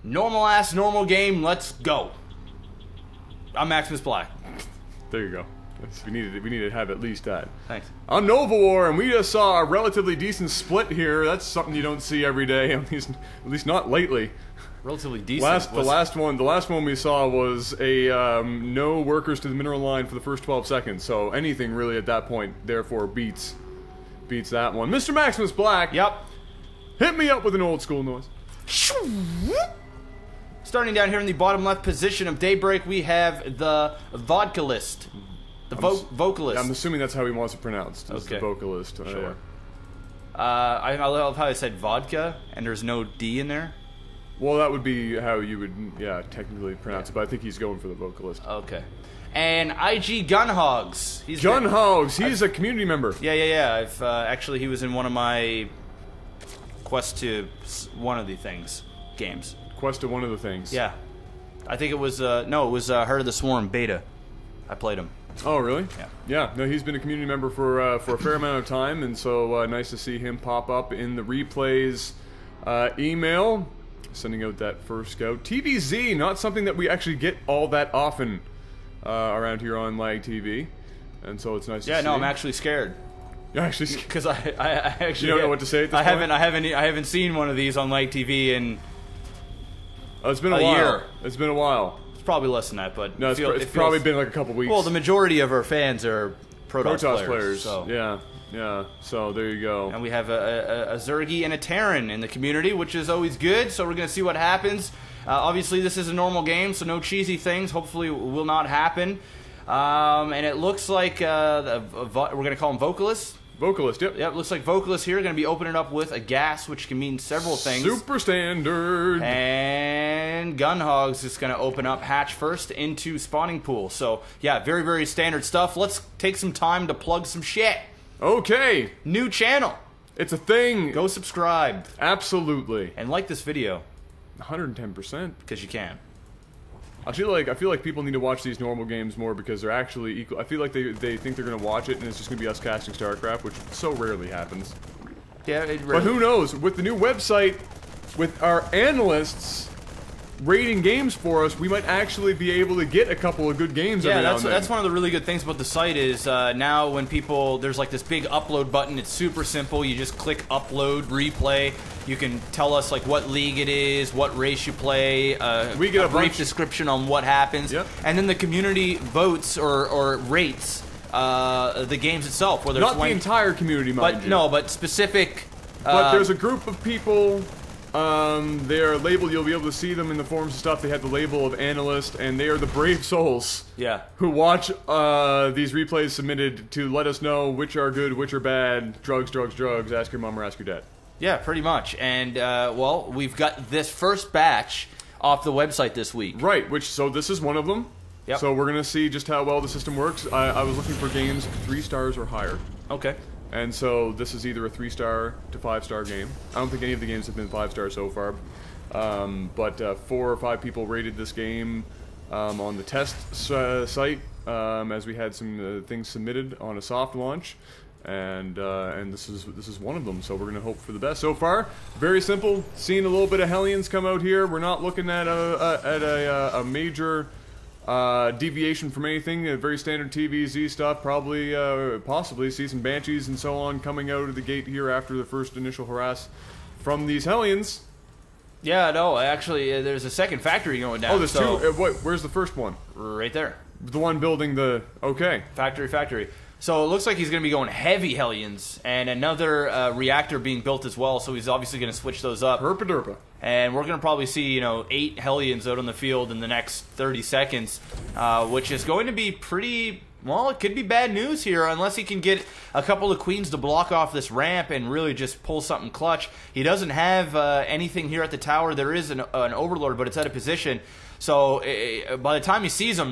Normal game, let's go. I'm MaximusBlack. There you go. We needed to have at least that. Thanks. I'm Novawar, and we just saw a relatively decent split here. That's something you don't see every day, at least not lately. Relatively decent. The last one we saw was a no workers to the mineral line for the first 12 seconds. So anything really at that point, therefore, beats that one. Mr. MaximusBlack. Yep. Hit me up with an old school noise. Starting down here in the bottom left position of Daybreak, we have the VokalistTV. The VokalistTV. I'm assuming that's how he wants it pronounced. Okay. The VokalistTV. Sure. I love how I said vodka and there's no D in there. Well, that would be how you would, technically pronounce it, but I think he's going for the vocalist. Okay. And IGGunHogz. GunHogz. He's a community member. Yeah. Actually, he was in one of my Quest to one of the things games. Quest to one of the things. Yeah. I think it was, no, it was Heart of the Swarm beta. I played him. Oh, really? Yeah. Yeah, no, he's been a community member for a fair amount of time, and so nice to see him pop up in the Replays email, sending out that first scout. TVZ, not something that we actually get all that often around here on LAGTV, and so it's nice to see. Yeah, no, I'm actually scared. You're actually because I actually you don't know what to say at this point? I haven't seen one of these on LAGTV in it's been a while. Year. It's been a while. It's probably less than that, but no, it's probably been like a couple weeks. Well, the majority of our fans are Protoss players. So. Yeah. So there you go. And we have a Zergy and a Terran in the community, which is always good. So we're gonna see what happens. Obviously, this is a normal game, so no cheesy things. Hopefully, will not happen. And it looks like we're gonna call him VokalistTV. VokalistTV, yep. Yep, looks like VokalistTV here. Going to be opening up with a gas, which can mean several things. Super standard. And GunHogz is going to open up hatch first into spawning pool. So, yeah, very, very standard stuff. Let's take some time to plug some shit. Okay. New channel. It's a thing. Go subscribe. Absolutely. And like this video. 110%. Because you can. I feel like people need to watch these normal games more because they're actually equal. I feel like they think they're going to watch it and it's just going to be us casting Starcraft, which so rarely happens. Yeah, but who knows? With the new website, with our analysts rating games for us, we might actually be able to get a couple of good games. Yeah, that's one of the really good things about the site is now when there's like this big upload button. It's super simple. You just click upload, replay. You can tell us like what league it is, what race you play. We get a brief description on what happens, and then the community votes or rates the games itself. Whether not it's the entire community, mind you. No, but specific. But there's a group of people. They're labeled. You'll be able to see them in the forums and stuff. They have the label of analyst, and they are the brave souls. Yeah. Who watch these replays submitted to let us know which are good, which are bad. Drugs. Ask your mom or ask your dad. Yeah, pretty much. And, well, we've got this first batch off the website this week. Right, so this is one of them. Yep. So we're going to see just how well the system works. I was looking for games 3 stars or higher. Okay. And so this is either a 3-star to 5-star game. I don't think any of the games have been 5-star so far. But 4 or 5 people rated this game on the test site as we had some things submitted on a soft launch. And this is one of them, so we're gonna hope for the best. So far, very simple. Seeing a little bit of Hellions come out here. We're not looking at a major deviation from anything. Very standard TVZ stuff. Probably, possibly see some Banshees and so on coming out of the gate here after the first initial harass from these Hellions. Yeah, no, actually, there's a second factory going down. Oh, there's 2. Where's the first one? Right there. The one building the factory. So it looks like he's going to be going heavy Hellions and another reactor being built as well. So he's obviously going to switch those up. Herpa derpa. And we're going to probably see 8 Hellions out on the field in the next 30 seconds, which is going to be pretty. Well, it could be bad news here unless he can get a couple of queens to block off this ramp and really just pull something clutch. He doesn't have anything here at the tower. There is an overlord, but it's out of position. So by the time he sees them,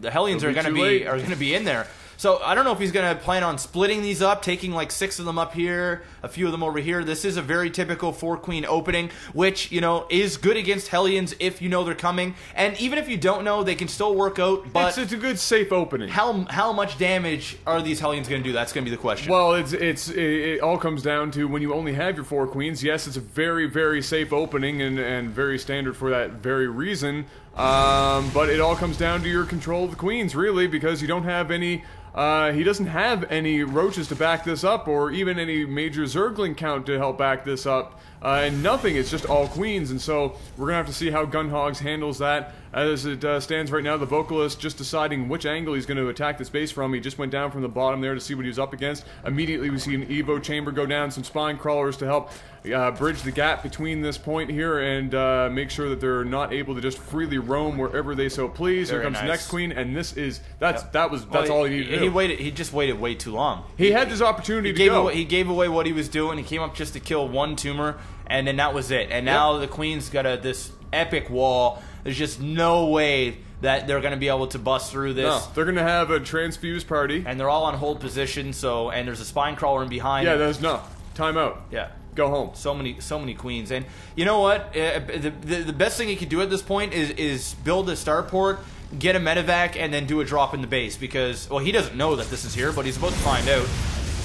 the Hellions are going to be in there. So I don't know if he's going to plan on splitting these up, taking like 6 of them up here, a few of them over here. This is a very typical 4-queen opening, which, you know, is good against Hellions if you know they're coming. And even if you don't know, they can still work out. But it's a good, safe opening. How much damage are these Hellions going to do? That's going to be the question. Well, it all comes down to when you only have your 4 queens. Yes, it's a very, very safe opening and very standard for that very reason. But it all comes down to your control of the queens, really, because you don't have any. He doesn't have any roaches to back this up, or even any major Zergling count to help back this up. And nothing, it's just all queens, and so we're going to have to see how GunHogz handles that. As it stands right now, the Vocalist just deciding which angle he's going to attack this base from. He just went down from the bottom there to see what he was up against. Immediately we see an Evo chamber go down, some spine crawlers to help bridge the gap between this point here and make sure that they're not able to just freely roam wherever they so please. Here comes the next queen, and this is, that's all he needed to do. He just waited way too long. He had this opportunity to go. He gave away what he was doing. He came up just to kill 1 tumor, and then that was it. And now the queen's got this epic wall. There's just no way that they're going to be able to bust through this. No, they're going to have a transfuse party. And they're all on hold position, so, and there's a spine crawler in behind. Yeah, there's no. Time out. Yeah. Go home. So many queens. And you know what? The best thing he could do at this point is build a starport, get a medevac, and then do a drop in the base. Because, well, he doesn't know that this is here, but he's about to find out.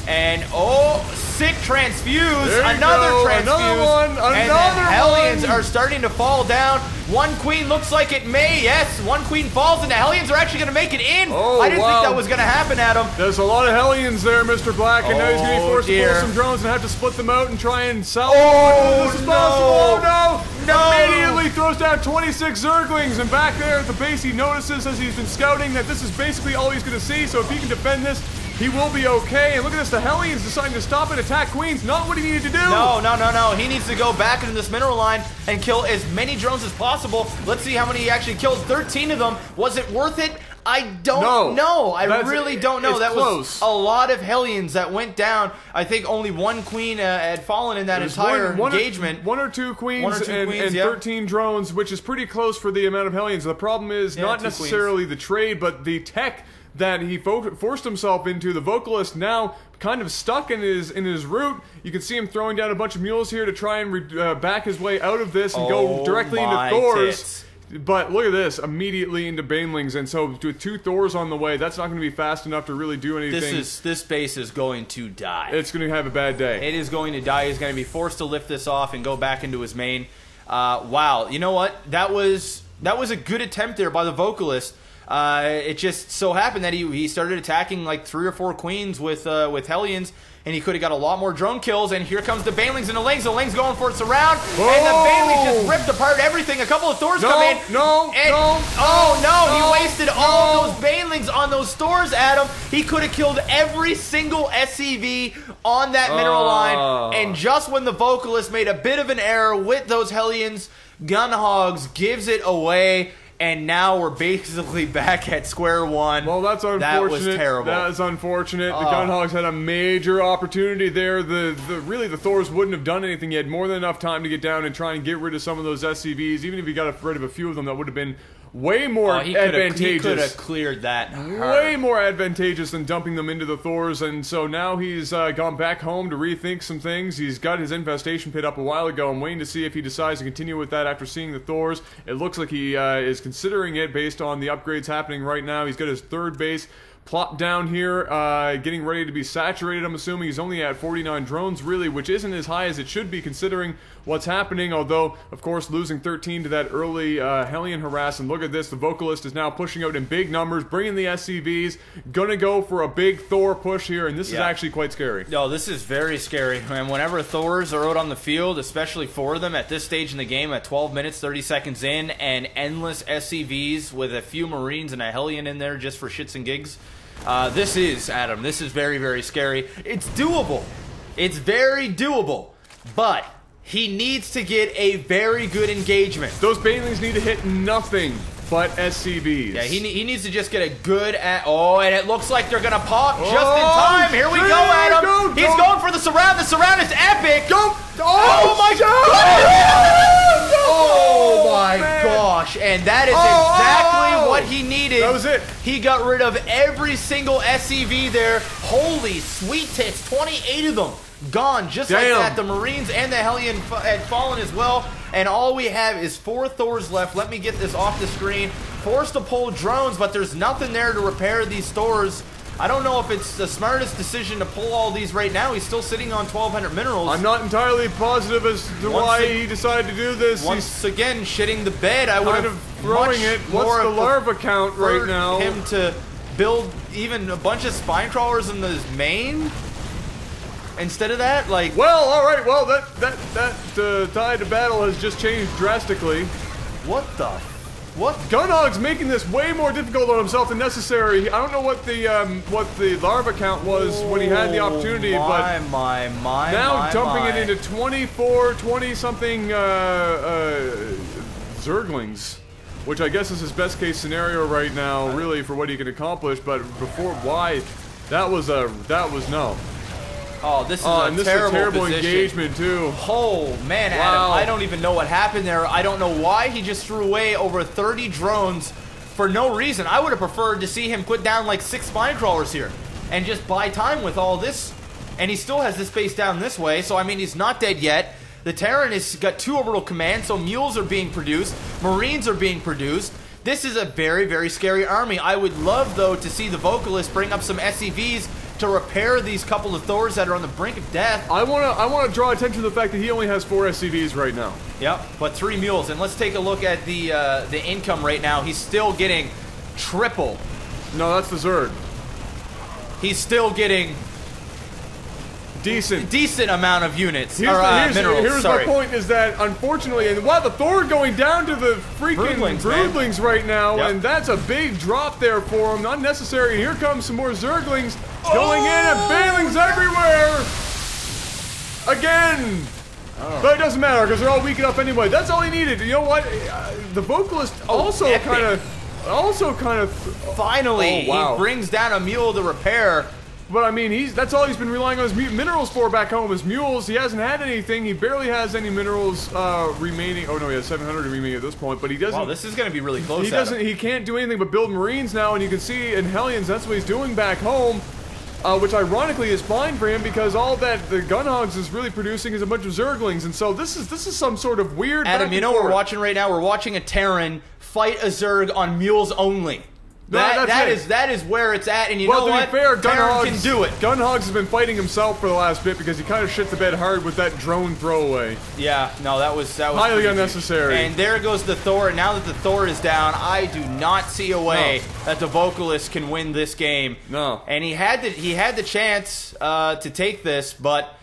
And, oh, sick transfuse. Another transfuse. Another one. And the Hellions are starting to fall down. 1 queen looks like it may. Yes, 1 queen falls, and the Hellions are actually going to make it in. Oh, I didn't think that was going to happen, Adam. There's a lot of Hellions there, Mr. Black, and now he's going to be forced to pull some drones and have to split them out and try and sell them. This is possible. Oh, no. Immediately throws down 26 Zerglings, and back there at the base he notices as he's been scouting that this is basically all he's going to see, so if he can defend this, he will be okay. And look at this, the Hellions deciding to stop and attack queens. Not what he needed to do. No. He needs to go back into this mineral line and kill as many drones as possible. Let's see how many he actually killed. 13 of them. Was it worth it? I don't know. I really don't know. That was a lot of Hellions that went down. I think only 1 queen had fallen in that entire engagement. One or two queens and 13 drones, which is pretty close for the amount of Hellions. The problem is not necessarily the trade, but the tech that he forced himself into. The Vocalist now kind of stuck in his route. You can see him throwing down a bunch of mules here to try and back his way out of this and go directly into Thors. But look at this, immediately into Banelings, and so with 2 Thors on the way, that's not going to be fast enough to really do anything. This base is going to die. It's going to have a bad day. It is going to die. He's going to be forced to lift this off and go back into his main. Wow, you know what? That was a good attempt there by the Vocalist. It just so happened that he started attacking like 3 or 4 queens with Hellions, and he could have got a lot more drone kills. And here comes the Banelings and the Lings. The Lings going for it surround, and the Banelings just ripped apart everything. A couple of Thors come in. Oh no! He wasted all those Banelings on those Thors, Adam. He could have killed every single SCV on that mineral line. And just when the Vocalist made a bit of an error with those Hellions, GunHogz gives it away. And now we're basically back at square one. Well, that's unfortunate. That was terrible. That is unfortunate. The GunHogz had a major opportunity there. Really, the Thors wouldn't have done anything. He had more than enough time to get down and try and get rid of some of those SCVs. Even if he got rid of a few of them, that would have been way more advantageous. He could have cleared that. Way more advantageous than dumping them into the Thors. And so now he's gone back home to rethink some things. He's got his infestation pit up a while ago. I'm waiting to see if he decides to continue with that after seeing the Thors. It looks like he is considering it based on the upgrades happening right now. He's got his 3rd base plopped down here, getting ready to be saturated. I'm assuming he's only at 49 drones, really, which isn't as high as it should be considering what's happening, although, of course, losing 13 to that early Hellion harass. And look at this, the Vocalist is now pushing out in big numbers, bringing the SCVs, gonna go for a big Thor push here, and this is actually quite scary. No, this is very scary, and whenever Thors are out on the field, especially 4 of them at this stage in the game, at 12 minutes, 30 seconds in, and endless SCVs with a few Marines and a Hellion in there just for shits and gigs, this is, Adam, this is very, very scary. It's doable. It's very doable, but he needs to get a very good engagement. Those Banelings need to hit nothing but SCVs. Yeah, he needs to just get a good and it looks like they're going to pop just in time. Here we go, Adam. He's going for the surround. The surround is epic. Go! Oh my God! Oh my gosh. watch, and that is exactly what he needed. That was it. He got rid of every single SCV there. Holy sweet tits, 28 of them gone just like that. The Marines and the Hellion had fallen as well, and all we have is 4 Thors left. Let me get this off the screen. Forced to pull drones, but there's nothing there to repair these Thors. I don't know if it's the smartest decision to pull all these right now. He's still sitting on 1,200 minerals. I'm not entirely positive as to why he decided to do this. Once again, shitting the bed. I would have throwing it. What's the larva count right now? Him to build even a bunch of spine crawlers in his main instead of that, like. Well, all right. Well, that tide of battle has just changed drastically. What the? What? GunHogz making this way more difficult on himself than necessary. I don't know what the larva count was when he had the opportunity, but now dumping it into 20-something Zerglings, which I guess is his best case scenario right now, really, for what he can accomplish. But before, why? That was no. Oh, this is and this is a terrible position. Engagement too. Oh man, Adam, I don't even know what happened there. I don't know why he just threw away over 30 drones for no reason. I would have preferred to see him put down like 6 spine crawlers here and just buy time with all this. And he still has this base down this way, so I mean he's not dead yet. The Terran has got 2 orbital commands, so mules are being produced, Marines are being produced. This is a very, very scary army. I would love though to see the Vocalist bring up some SCVs to repair these couple of Thors that are on the brink of death. I wanna draw attention to the fact that he only has 4 SCVs right now. Yep, but 3 mules. And let's take a look at the income right now. He's still getting triple. No, that's the Zerg. He's still getting decent amount of units. Minerals. Here's my point: is that unfortunately, and wow, the Thor going down to the freaking broodlings right now, and that's a big drop there for him. Unnecessary. Here comes some more Zerglings going in, and Bailings everywhere again. But it doesn't matter because they're all weak enough anyway. That's all he needed. You know what? The Vocalist also kind of finally he brings down a mule to repair. But I mean, that's all he's been relying on his minerals for back home, is mules. He hasn't had anything. He barely has any minerals remaining. Oh no, he has 700 remaining at this point, but he doesn't. Wow, this is going to be really close. He can't do anything but build Marines now, and you can see in Hellions that's what he's doing back home, which ironically is fine for him because all that the GunHogz is really producing is a bunch of Zerglings, and so this is some sort of weird. Adam, you know what we're watching right now? We're watching a Terran fight a Zerg on mules only. That is where it's at, and you know what? To be fair, GunHogz can do it. GunHogz has been fighting himself for the last bit because he kind of shit the bed hard with that drone throwaway. Yeah, no, that was highly unnecessary. And there goes the Thor, and now that the Thor is down, I do not see a way that the Vocalist can win this game. No. And he had the chance to take this, but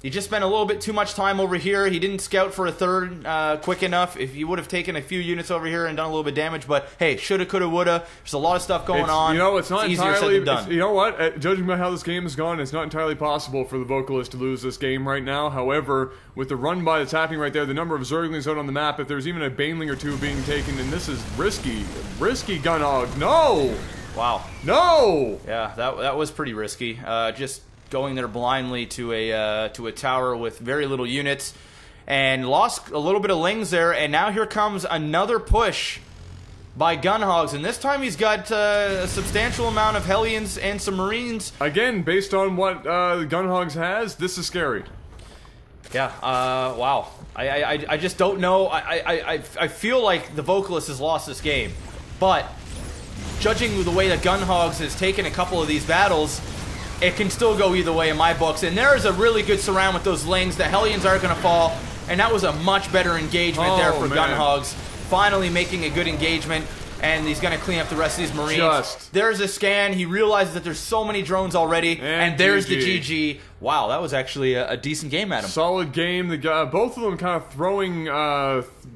he just spent a little bit too much time over here. He didn't scout for a third quick enough. If he would have taken a few units over here and done a little bit of damage, but hey, shoulda, coulda, woulda. There's a lot of stuff going on. You know, it's not entirely. Easier said than done. You know what? Judging by how this game has gone, it's not entirely possible for the Vocalist to lose this game right now. However, with the run by that's happening right there, the number of Zerglings out on the map, if there's even a Baneling or 2 being taken, and this is risky GunHogz. No. Wow. No. Yeah, that was pretty risky. Just going there blindly to a tower with very little units, and lost a little bit of lings there. And now here comes another push by GunHogz, and this time he's got a substantial amount of Hellions and some Marines. Again, based on what GunHogz has, this is scary. Yeah. Wow. I just don't know. I feel like the Vocalist has lost this game, but judging the way that GunHogz has taken a couple of these battles, it can still go either way in my books. And there is a really good surround with those lings. The Hellions aren't going to fall. And that was a much better engagement there for GunHogz. Finally making a good engagement. And he's going to clean up the rest of these Marines. There's a scan. He realizes that there's so many drones already. And there's the GG. Wow, that was actually a decent game, Adam. Solid game. Both of them kind of throwing,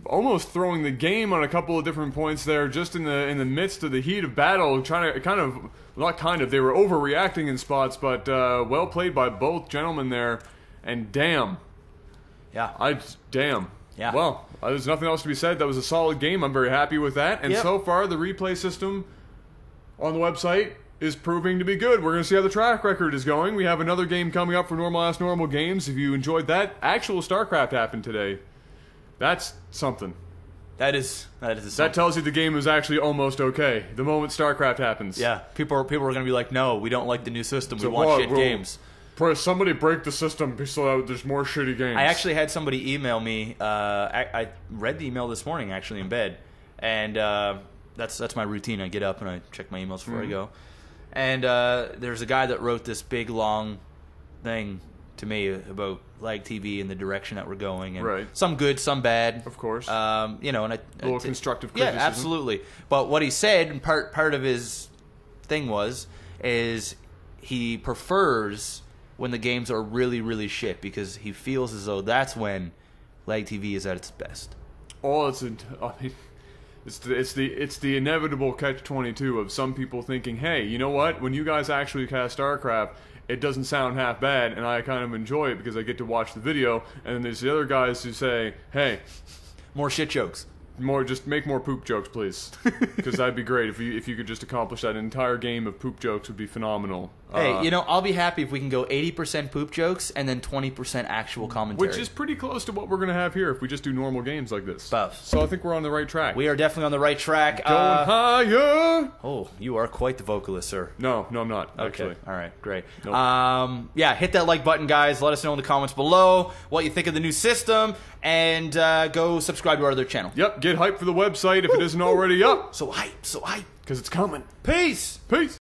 almost throwing the game on a couple of different points there, just in the midst of the heat of battle, trying to they were overreacting in spots, but well played by both gentlemen there. And damn. Yeah. Damn. Yeah. Well, there's nothing else to be said. That was a solid game. I'm very happy with that. And so far, the replay system on the website is proving to be good. We're going to see how the track record is going. We have another game coming up for Normal Ass Normal Games. If you enjoyed that, actual Starcraft happened today. That's something. That is That tells you the game is actually almost okay. The moment StarCraft happens. Yeah, people are going to be like, no, we don't like the new system. We want shit games. Somebody break the system so that there's more shitty games. I actually had somebody email me. I read the email this morning, actually, in bed. And that's my routine. I get up and I check my emails before I go. And there's a guy that wrote this big, long thing to me about LAGTV and the direction that we're going. And some good, some bad. Of course. You know, and a little constructive criticism. Yeah, absolutely. But what he said, and part of his thing is he prefers when the games are really, really shit, because he feels as though that's when LAGTV is at its best. It's the inevitable catch-22 of some people thinking, hey, you know what? When you guys actually cast StarCraft, it doesn't sound half bad, and I kind of enjoy it because I get to watch the video. And then there's the other guys who say, hey, more shit jokes. Just make more poop jokes, please, because that'd be great if you could just accomplish that. An entire game of poop jokes would be phenomenal. Hey, you know, I'll be happy if we can go 80% poop jokes and then 20% actual commentary, which is pretty close to what we're gonna have here if we just do normal games like this. Buff. So I think we're on the right track. We are definitely on the right track. Going higher. Oh, you are quite the vocalist, sir. No, I'm not. Okay. Actually. All right, great. Nope. Yeah, hit that like button, guys. Let us know in the comments below what you think of the new system, and go subscribe to our other channel. Yep, get hyped for the website if it isn't already up. So hype, so hype. Because it's coming. Peace. Peace.